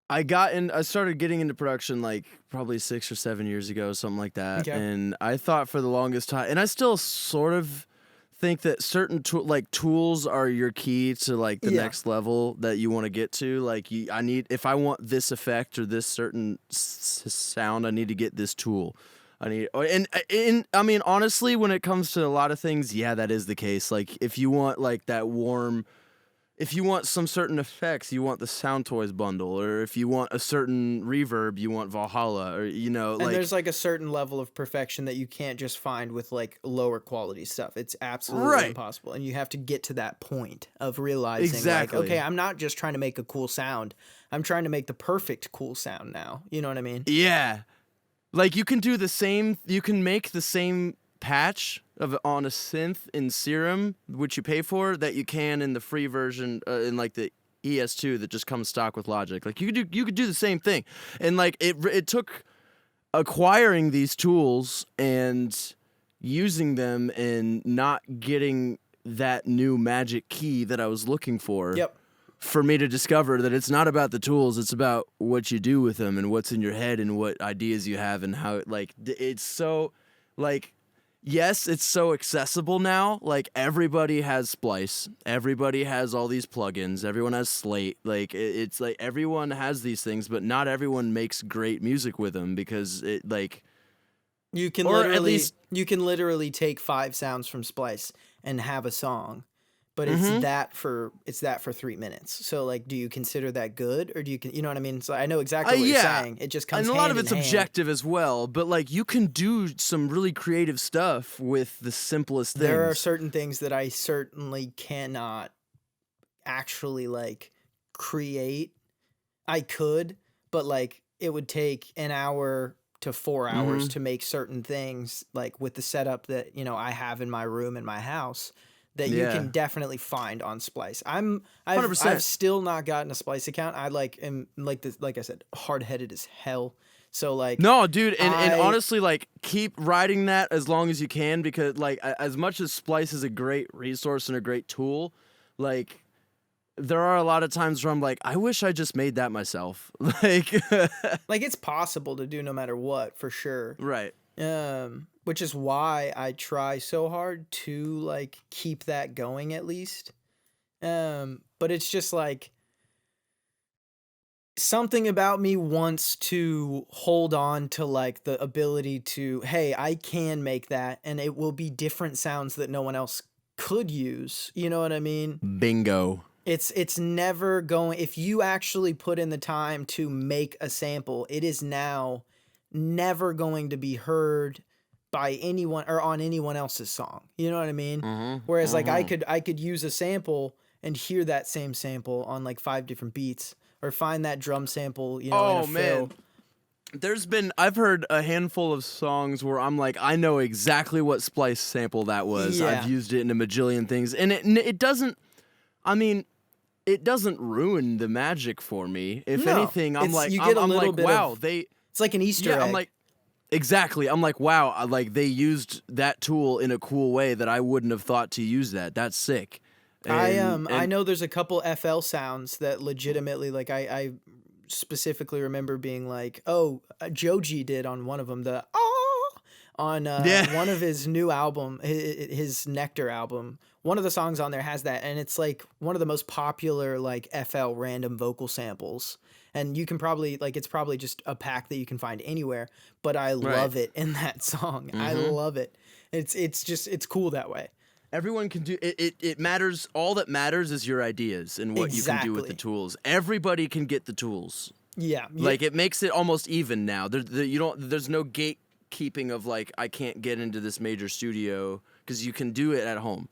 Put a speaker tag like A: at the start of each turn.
A: I started getting into production like probably 6 or 7 years ago, something like that.
B: Okay.
A: And I thought for the longest time, and I still sort of think that certain tools are your key to like the
B: Yeah.
A: next level that you want to get to. Like I need, if I want this effect or this certain sound, I need to get this tool. I need, and I mean, honestly, when it comes to a lot of things, yeah, that is the case. Like if you want like that warm, if you want some certain effects, you want the Sound Toys bundle, or if you want a certain reverb, you want Valhalla, or
B: And
A: like
B: there's like a certain level of perfection that you can't just find with like lower quality stuff. It's absolutely
A: right,
B: impossible. And you have to get to that point of realizing like, okay,
A: exactly,
B: I'm not just trying to make a cool sound. I'm trying to make the perfect cool sound now. You know what I mean?
A: yeah. Like you can do the same, you can make the same patch of on a synth in Serum, which you pay for, that you can in the free version in like the ES2 that just comes stock with Logic. Like you could do the same thing, and like it took acquiring these tools and using them and not getting that new magic key that I was looking
B: Yep.
A: for me to discover that it's not about the tools, it's about what you do with them and what's in your head and what ideas you have and how it's so like yes, it's so accessible now. Like everybody has Splice, everybody has all these plugins, everyone has Slate. Like it's like everyone has these things, but not everyone makes great music with them because it like
B: You can
A: or at
B: literally
A: least
B: take 5 sounds from Splice and have a song, but
A: mhm.
B: it's that for 3 minutes. So like, do you consider that good, or do you know what I mean? So I know exactly what you're
A: Yeah,
B: saying. It just
A: and
B: comes
A: a lot
B: hand
A: of
B: in
A: it's
B: hand.
A: objective as well, but like you can do some really creative stuff with the simplest
B: There are
A: things.
B: certain things that I certainly cannot actually like create. I could, but like it would take an hour to 4 hours
A: Mhm.
B: to make certain things like with the setup that, I have in my room in my house that you can
A: Yeah.
B: definitely find on Splice. I've
A: 100%.
B: still not gotten a Splice account. I like am like this, like I said, hard-headed as hell. So like
A: No, dude, and
B: I
A: honestly, like keep riding that as long as you can because like as much as Splice is a great resource and a great tool, like there are a lot of times where I'm like, I wish I just made that myself. Like
B: like it's possible to do no matter what, for sure.
A: right.
B: Which is why I try so hard to like keep that going at least. But it's just like something about me wants to hold on to like the ability to, hey, I can make that and it will be different sounds that no one else could use. You know what I mean?
A: Bingo.
B: It's never going, if you actually put in the time to make a sample, it is now never going to be heard by anyone or on anyone else's song. You know what I mean?
A: Mhm.
B: Whereas like I
A: Mhm.
B: could I could use a sample and hear that same sample on like 5 different beats, or find that drum sample, in a
A: Oh
B: fill.
A: man, I've heard a handful of songs where I'm like, I know exactly what Splice sample that was. I've
B: Yeah.
A: used it in a majillion things, and it doesn't. I mean, it doesn't ruin the magic for me. If
B: No.
A: anything, I'm
B: It's
A: like,
B: you get a
A: I'm
B: little
A: like,
B: bit
A: wow,
B: of,
A: they,
B: it's like an Easter
A: yeah, I'm
B: egg.
A: like, exactly. I'm like, wow, like they used that tool in a cool way that I wouldn't have thought to use that. That's sick,
B: I
A: and
B: know there's a couple FL sounds that legitimately like I specifically remember being like, oh, Joji did on one of them the oh on
A: yeah,
B: one of his new album, his Nectar album. One of the songs on there has that, and it's like one of the most popular like FL random vocal samples. And you can probably like, it's probably just a pack that you can find anywhere, but I
A: right.
B: love it in that song. I
A: Mm-hmm.
B: love it. It's just it's cool that way.
A: Everyone can do it, it matters. All that matters is your ideas and what you can do with the
B: Exactly.
A: tools. Everybody can get the tools.
B: Yeah.
A: Like it makes it almost even now. You don't, there's no gatekeeping of like I can't get into this major studio because you can do it at home.